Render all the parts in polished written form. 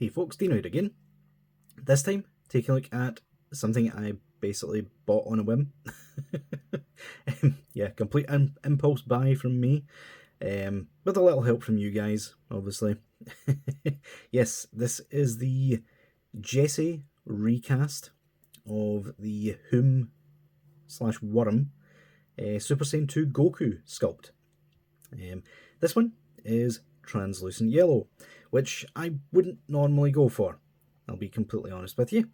Hey folks, Deano here again. This time, taking a look at something I basically bought on a whim. Yeah, complete impulse buy from me, with a little help from you guys, obviously. Yes, this is the Jesse recast of the Hoom / Worm Super Saiyan 2 Goku sculpt. This one is translucent yellow, which I wouldn't normally go for, I'll be completely honest with you.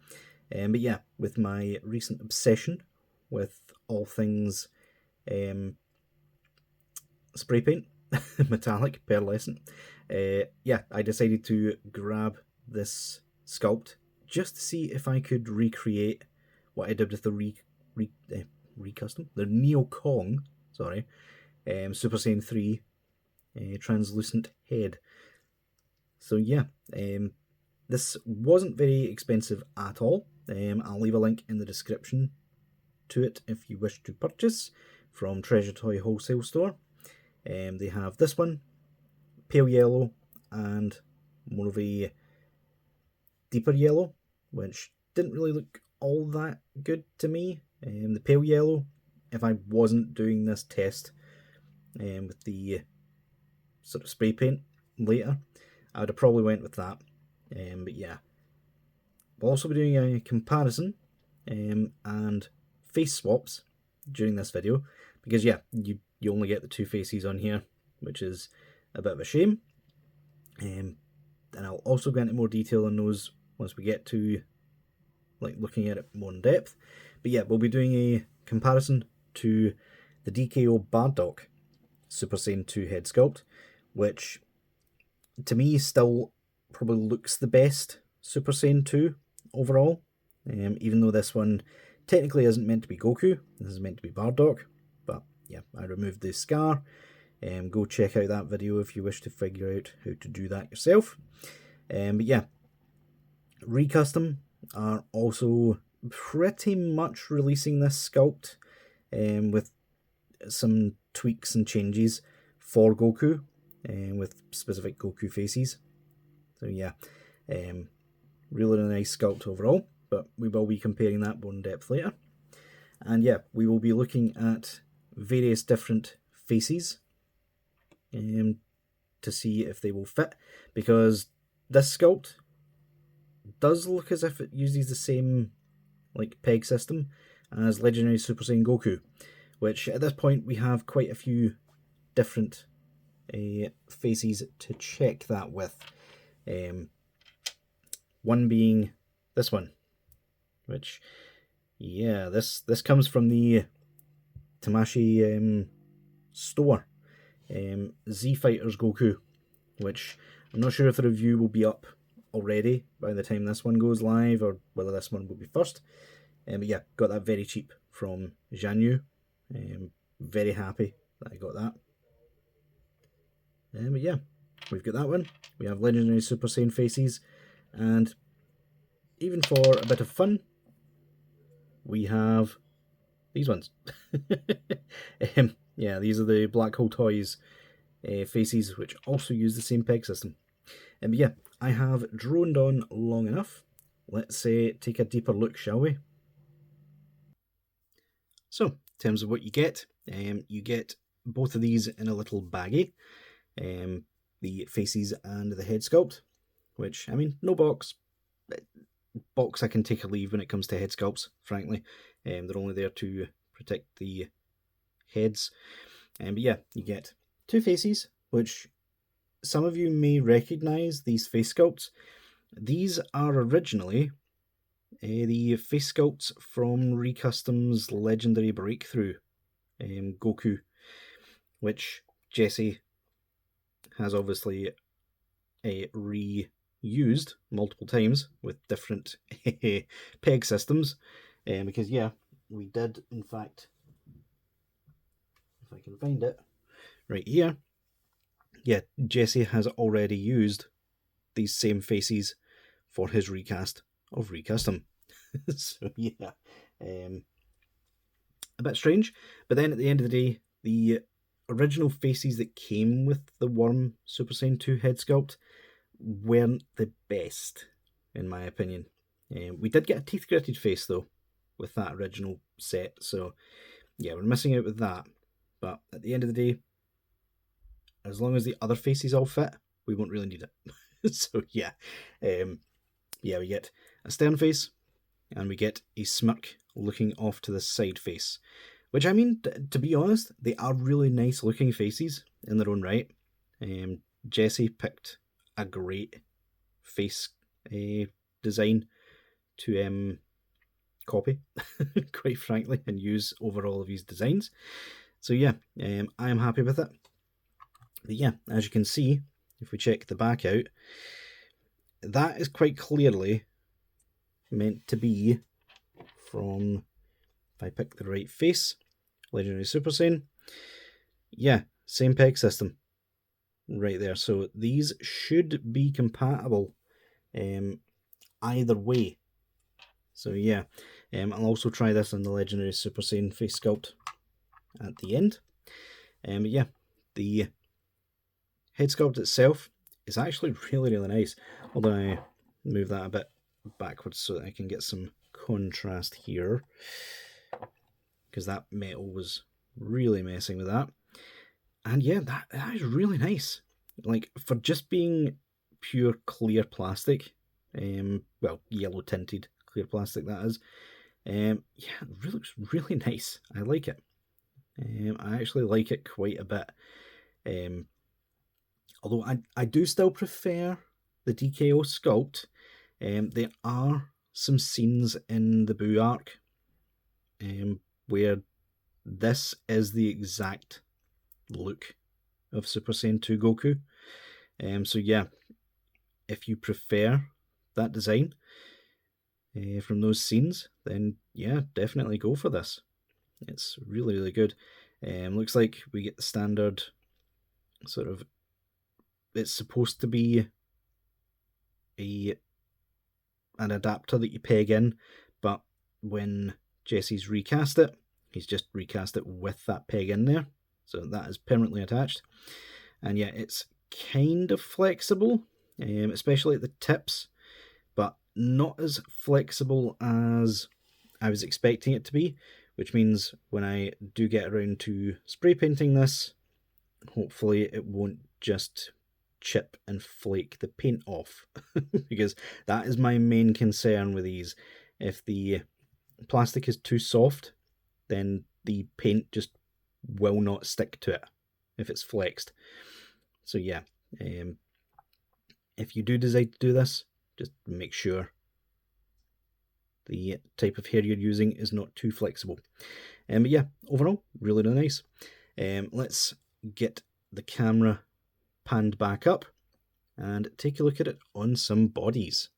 But yeah, with my recent obsession with all things spray paint, metallic, pearlescent, yeah, I decided to grab this sculpt just to see if I could recreate what I did with the recustom, the Neo Kong, sorry, Super Saiyan 3 translucent head. So yeah, this wasn't very expensive at all. I'll leave a link in the description to it if you wish to purchase from Treasure Toy Wholesale Store. They have this one, pale yellow, and more of a deeper yellow, which didn't really look all that good to me. The pale yellow, if I wasn't doing this test with the sort of spray paint later, I would have probably went with that. But yeah, we'll also be doing a comparison and face swaps during this video, because yeah, you only get the two faces on here, which is a bit of a shame. And I'll also go into more detail on those once we get to like looking at it more in depth. But yeah, we'll be doing a comparison to the DKO Bardock Super Saiyan 2 head sculpt, which to me still probably looks the best Super Saiyan 2 overall, even though this one technically isn't meant to be Goku, this is meant to be Bardock. But yeah, I removed the scar. Go check out that video if you wish to figure out how to do that yourself. But yeah, Recustom are also pretty much releasing this sculpt with some tweaks and changes for Goku, with specific Goku faces. So yeah, really nice sculpt overall, but we will be comparing that more in depth later. And yeah, we will be looking at various different faces to see if they will fit, because this sculpt does look as if it uses the same like peg system as Legendary Super Saiyan Goku, which at this point we have quite a few different faces to check that with. One being this one, which yeah, this comes from the Tamashii store, Z Fighters Goku, which I'm not sure if the review will be up already by the time this one goes live, or whether this one will be first. But yeah, got that very cheap from Jianyu. Very happy that I got that. But yeah, we've got that one. We have Legendary Super Saiyan faces, and even for a bit of fun, we have these ones. Yeah, these are the Black Hole Toys faces, which also use the same peg system. But yeah, I have droned on long enough. Let's take a deeper look, shall we? So, in terms of what you get both of these in a little baggie, the faces and the head sculpt, which, I mean, no box. Box I can take or leave when it comes to head sculpts, frankly. They're only there to protect the heads. But yeah, you get two faces, which some of you may recognise these face sculpts. These are originally the face sculpts from Recustom's Legendary Breakthrough Goku, which Jesse has obviously reused multiple times with different peg systems, because yeah, we did in fact, if I can find it, right here, yeah, Jesse has already used these same faces for his recast of Recustom. So yeah, a bit strange, but then at the end of the day, the original faces that came with the Worm Super Saiyan 2 head sculpt weren't the best, in my opinion. We did get a teeth gritted face though with that original set, so yeah, we're missing out with that. But at the end of the day, as long as the other faces all fit, we won't really need it. So yeah, yeah, we get a stern face, and we get a smirk looking off to the side face. Which, I mean, to be honest, they are really nice looking faces in their own right. Jesse picked a great face design to copy, quite frankly, and use over all of his designs. So yeah, I am happy with it. But yeah, as you can see, if we check the back out, that is quite clearly meant to be from, if I pick the right face, Legendary Super Saiyan. Yeah, same peg system right there. So these should be compatible either way. So yeah, I'll also try this on the Legendary Super Saiyan face sculpt at the end. But yeah, the head sculpt itself is actually really, really nice. Although I move that a bit backwards so that I can get some contrast here, because that metal was really messing with that. And yeah, that is really nice. Like, for just being pure clear plastic, well, yellow tinted clear plastic that is, yeah, it really looks really nice. I like it. I actually like it quite a bit. Although I do still prefer the DKO sculpt. There are some scenes in the Boo arc where this is the exact look of Super Saiyan 2 Goku. So yeah, if you prefer that design from those scenes, then yeah, definitely go for this. It's really, really good. Looks like we get the standard sort of, it's supposed to be an adapter that you peg in, but when Jesse's recast it, he's just recast it with that peg in there, so that is permanently attached. And yeah, it's kind of flexible, especially at the tips, but not as flexible as I was expecting it to be, which means when I do get around to spray painting this, hopefully it won't just chip and flake the paint off, because that is my main concern with these. If the plastic is too soft, then the paint just will not stick to it if it's flexed. So yeah, if you do decide to do this, just make sure the type of hair you're using is not too flexible. But yeah, overall, really, really nice. Let's get the camera panned back up and take a look at it on some bodies.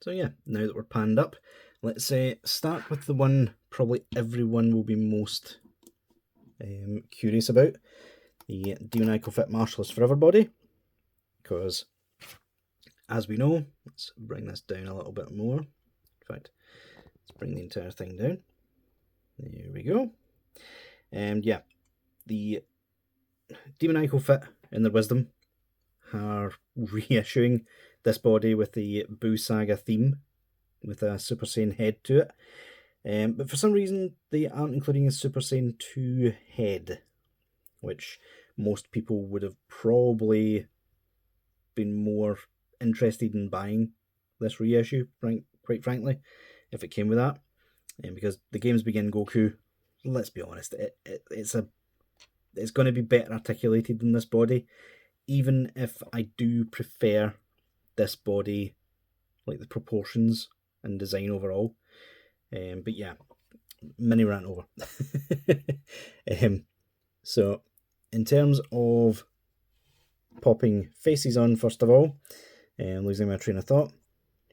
So yeah, now that we're panned up, let's start with the one probably everyone will be most curious about, the Deano Fit Marshallist Forever body, because as we know, let's bring this down a little bit more. In fact, let's bring the entire thing down. There we go. And yeah, the Deano Fit, in their wisdom, are reissuing this body with the Boo Saga theme, with a Super Saiyan head to it. But for some reason, they aren't including a Super Saiyan 2 head, which most people would have probably been more interested in buying this reissue, quite frankly, if it came with that. Because the games begin Goku, let's be honest, it's going to be better articulated than this body, even if I do prefer this body, like the proportions and design overall. But yeah, mini rant over. So in terms of popping faces on, first of all, losing my train of thought,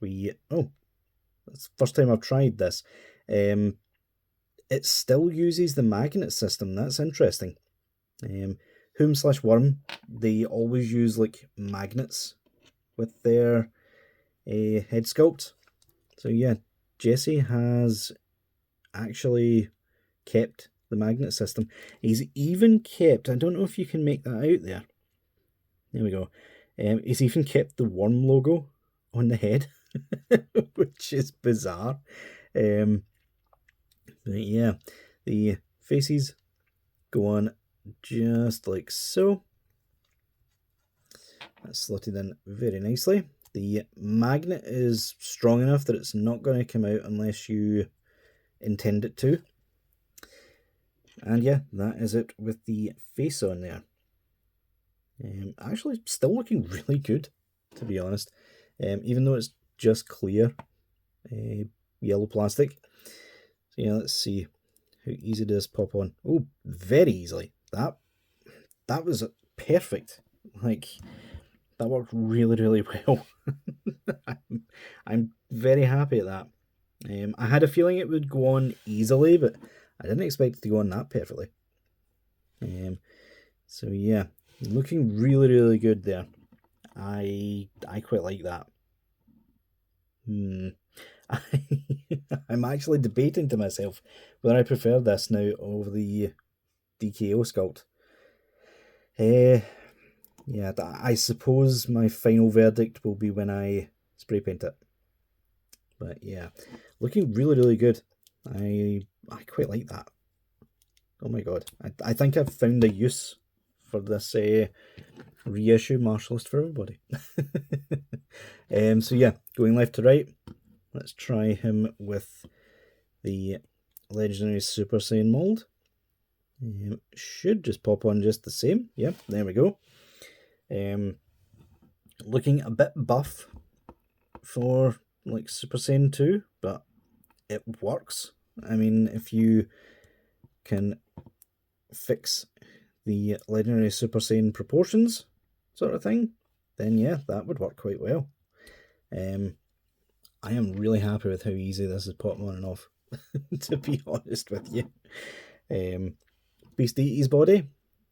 that's the first time I've tried this. It still uses the magnet system. That's interesting. Hoom/Worm, they always use like magnets with their head sculpt. So yeah, Jesse has actually kept the magnet system. He's even kept, I don't know if you can make that out there, There we go. He's even kept the worm logo on the head, which is bizarre. But yeah, the faces go on just like so. That's slotted in very nicely. The magnet is strong enough that it's not going to come out unless you intend it to. And yeah, that is it with the face on there. Actually, still looking really good, to be honest. Even though it's just clear yellow plastic. So yeah, let's see how easy does pop on. Oh, very easily. That was perfect. Like, that worked really, really well. I'm very happy at that. I had a feeling it would go on easily, but I didn't expect it to go on that perfectly. So yeah, looking really, really good there. I quite like that. I'm actually debating to myself whether I prefer this now over the DKO sculpt. Yeah, I suppose my final verdict will be when I spray paint it. But yeah, looking really, really good. I quite like that. Oh my god, I think I've found a use for this reissue Martialist for everybody. So yeah, going left to right, let's try him with the legendary Super Saiyan mold. Should just pop on just the same. Yep, there we go. Looking a bit buff for like Super Saiyan 2, but it works. I mean, if you can fix the legendary Super Saiyan proportions sort of thing, then yeah, that would work quite well. I am really happy with how easy this is popping on and off, to be honest with you. Beast Deity's body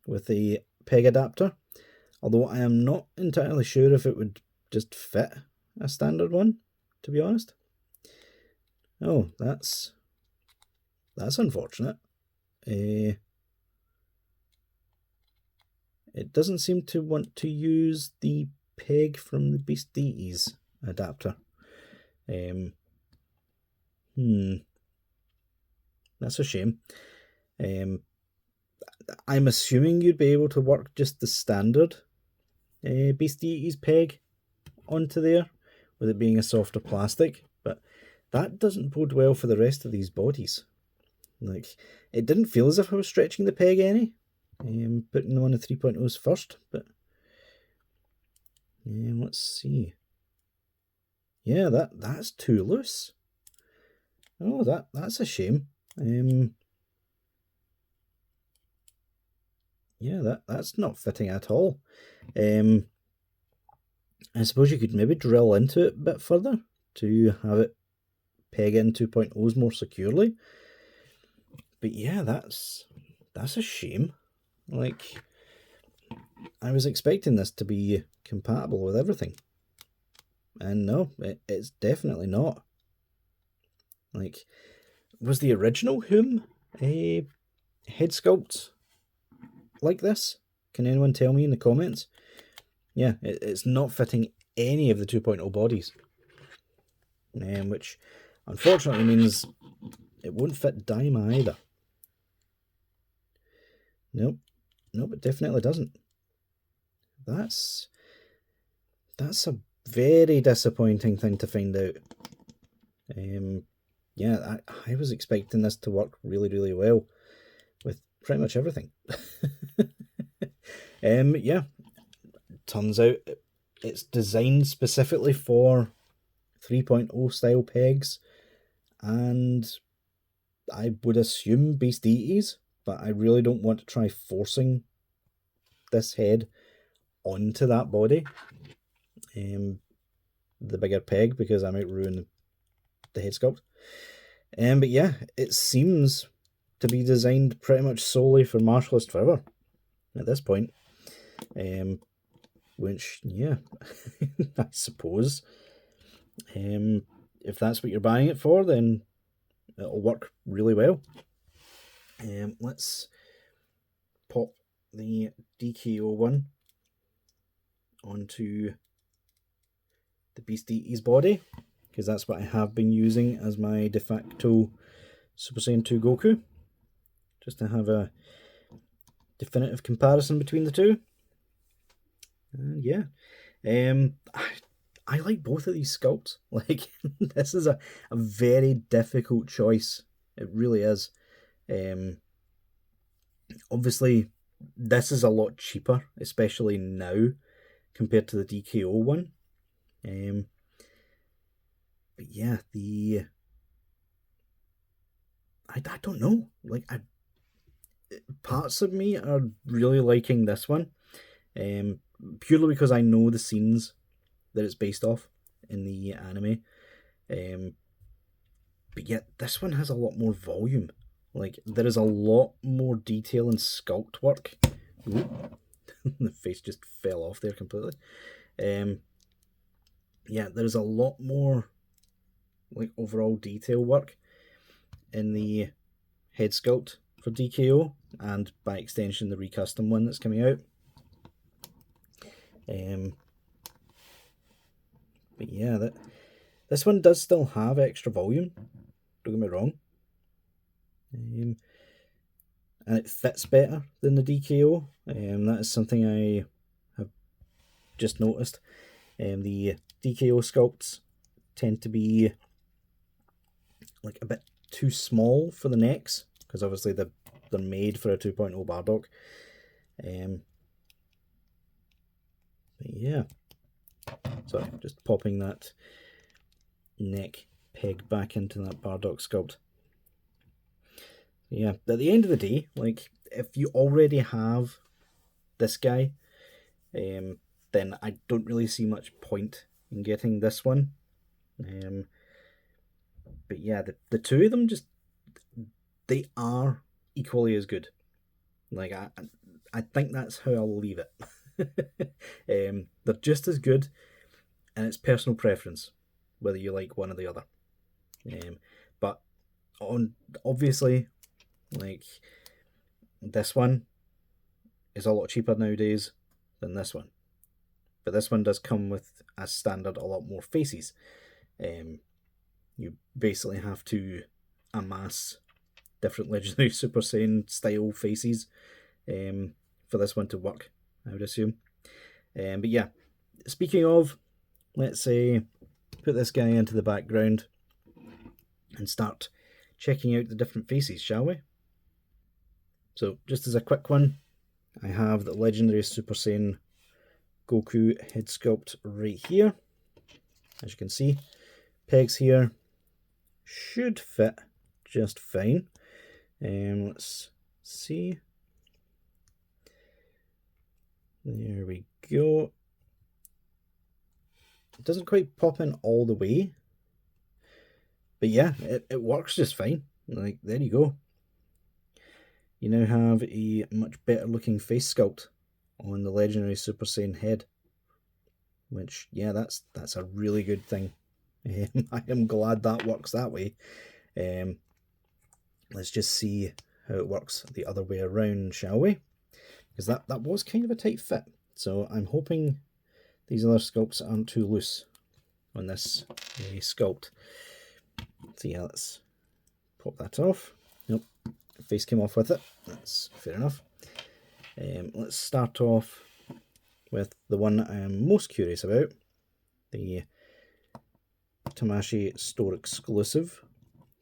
with a peg adapter, although I am not entirely sure if it would just fit a standard one, to be honest. Oh, that's unfortunate. It doesn't seem to want to use the peg from the Beast Deity's adapter. That's a shame. I'm assuming you'd be able to work just the standard Beast Deity's peg onto there, with it being a softer plastic, but that doesn't bode well for the rest of these bodies. Like, it didn't feel as if I was stretching the peg any, putting them on the 3.0s first, but let's see. Yeah, that's too loose. Oh, that's a shame. Yeah, that's not fitting at all. I suppose you could maybe drill into it a bit further to have it peg in 2.0s more securely. But yeah, that's a shame. Like, I was expecting this to be compatible with everything. And no, it's definitely not. Like, was the original Hoom a head sculpt like this? Can anyone tell me in the comments? Yeah, it's not fitting any of the 2.0 bodies. Which unfortunately means it won't fit Daima either. Nope, it definitely doesn't. That's a very disappointing thing to find out. Yeah, I was expecting this to work really, really well with pretty much everything. Yeah, turns out it's designed specifically for 3.0 style pegs, and I would assume Beast Deities, but I really don't want to try forcing this head onto that body, the bigger peg, because I might ruin the head sculpt. But yeah, it seems to be designed pretty much solely for Martialist Forever at this point. Which, yeah, I suppose if that's what you're buying it for, then it'll work really well. Let's pop the DKO one onto the Beast Eaty's body, because that's what I have been using as my de facto Super Saiyan 2 Goku, just to have a definitive comparison between the two. And yeah, I like both of these sculpts. Like, this is a very difficult choice. It really is. Obviously, this is a lot cheaper, especially now, compared to the DKO one. But yeah, I don't know. Like, parts of me are really liking this one, purely because I know the scenes that it's based off in the anime. But yet, this one has a lot more volume. Like, there is a lot more detail and sculpt work. Ooh. The face just fell off there completely. Yeah, there's a lot more like overall detail work in the head sculpt for DKO, and by extension the recustom one that's coming out. But yeah, this one does still have extra volume, don't get me wrong. And it fits better than the DKO. That is something I have just noticed. The DKO sculpts tend to be like a bit too small for the necks, because obviously they're made for a 2.0 Bardock. But yeah, so just popping that neck peg back into that Bardock sculpt. Yeah, at the end of the day, like, if you already have this guy, then I don't really see much point in getting this one. But yeah, the two of them, just, they are equally as good. Like, I think that's how I'll leave it. They're just as good, and it's personal preference whether you like one or the other. But obviously, like, this one is a lot cheaper nowadays than this one. But this one does come with, as standard, a lot more faces. You basically have to amass different Legendary Super Saiyan style faces for this one to work, I would assume. But yeah, speaking of, let's say, put this guy into the background and start checking out the different faces, shall we? So, just as a quick one, I have the Legendary Super Saiyan Goku head sculpt right here. As you can see, pegs here should fit just fine. Let's see. There we go. It doesn't quite pop in all the way, but yeah, it works just fine. Like, there you go. You now have a much better looking face sculpt on the Legendary Super Saiyan head, which, yeah, that's a really good thing. I am glad that works that way. Let's just see how it works the other way around, shall we? Because that was kind of a tight fit, so I'm hoping these other sculpts aren't too loose on this sculpt. So yeah, let's pop that off. Nope, face came off with it. That's fair enough. Let's start off with the one I am most curious about, the Tamashii store exclusive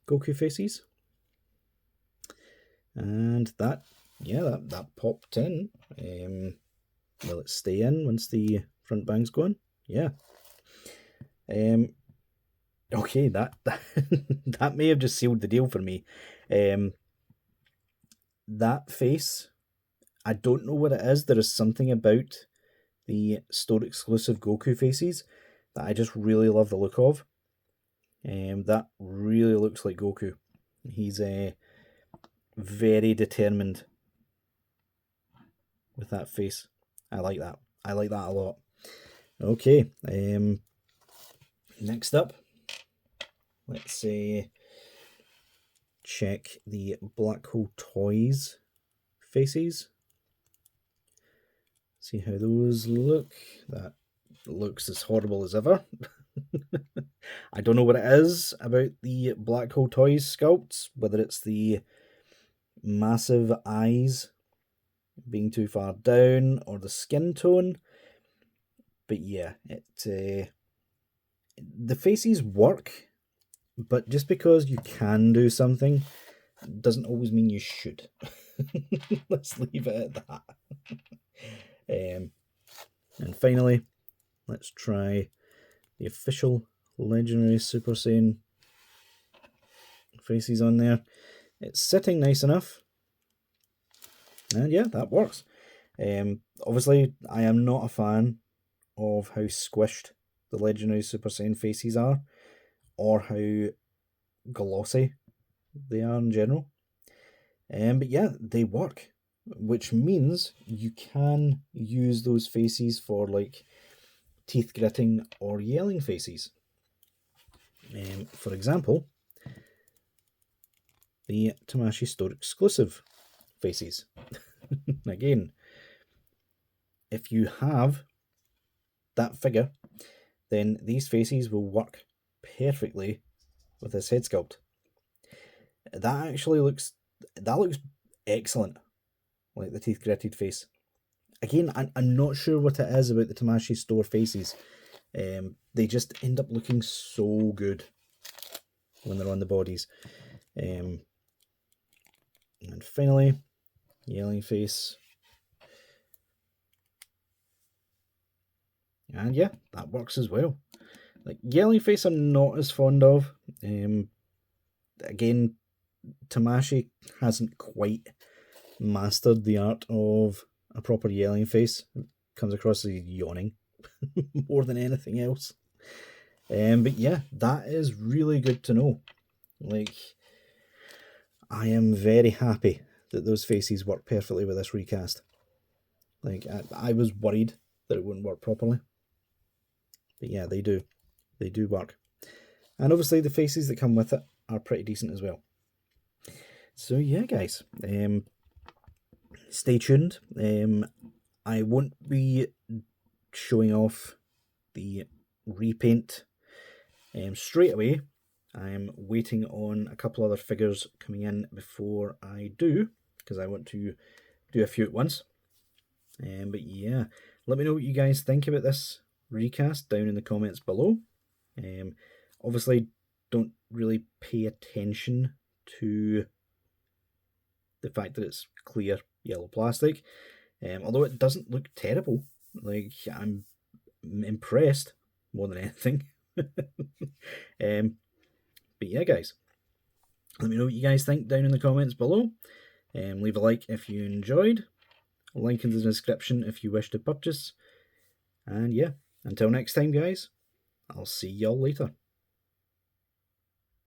Goku faces. And that, yeah, that popped in. Will it stay in once the front bang's gone? Yeah. Okay, that that may have just sealed the deal for me. That face, I don't know what it is. There is something about the store exclusive Goku faces that I just really love the look of. That really looks like Goku. He's very determined with that face. I like that. I like that a lot. Okay. Next up, let's check the Black Hole Toys faces. See how those look. That looks as horrible as ever. I don't know what it is about the Black Hole Toys sculpts, whether it's the massive eyes being too far down or the skin tone, but yeah, the faces work, but just because you can do something doesn't always mean you should. Let's leave it at that. And finally, let's try the official Legendary Super Saiyan faces on there. It's sitting nice enough, and yeah, that works. Obviously, I am not a fan of how squished the Legendary Super Saiyan faces are, or how glossy they are in general. But yeah, they work, which means you can use those faces for like teeth gritting or yelling faces. For example, the Tamashii Store exclusive faces. Again, if you have that figure, then these faces will work perfectly with this head sculpt. That actually looks excellent, like the teeth gritted face. Again, I'm not sure what it is about the Tamashii Store faces. They just end up looking so good when they're on the bodies. And finally, yelling face. And yeah, that works as well. Like yelling face I'm not as fond of. Again, Tamashii hasn't quite mastered the art of a proper yelling face. It comes across as yawning more than anything else. But yeah, that is really good to know. Like, I am very happy that those faces work perfectly with this recast. Like, I was worried that it wouldn't work properly. But yeah, they do. They do work. And obviously the faces that come with it are pretty decent as well. So yeah, guys, stay tuned. I won't be showing off the repaint straight away. I'm waiting on a couple other figures coming in before I do, because I want to do a few at once. But yeah, let me know what you guys think about this recast down in the comments below. Obviously, don't really pay attention to the fact that it's clear yellow plastic, although it doesn't look terrible. Like, I'm impressed more than anything. But yeah, guys, let me know what you guys think down in the comments below. Leave a like if you enjoyed. A link in the description if you wish to purchase. And yeah, until next time, guys, I'll see y'all later.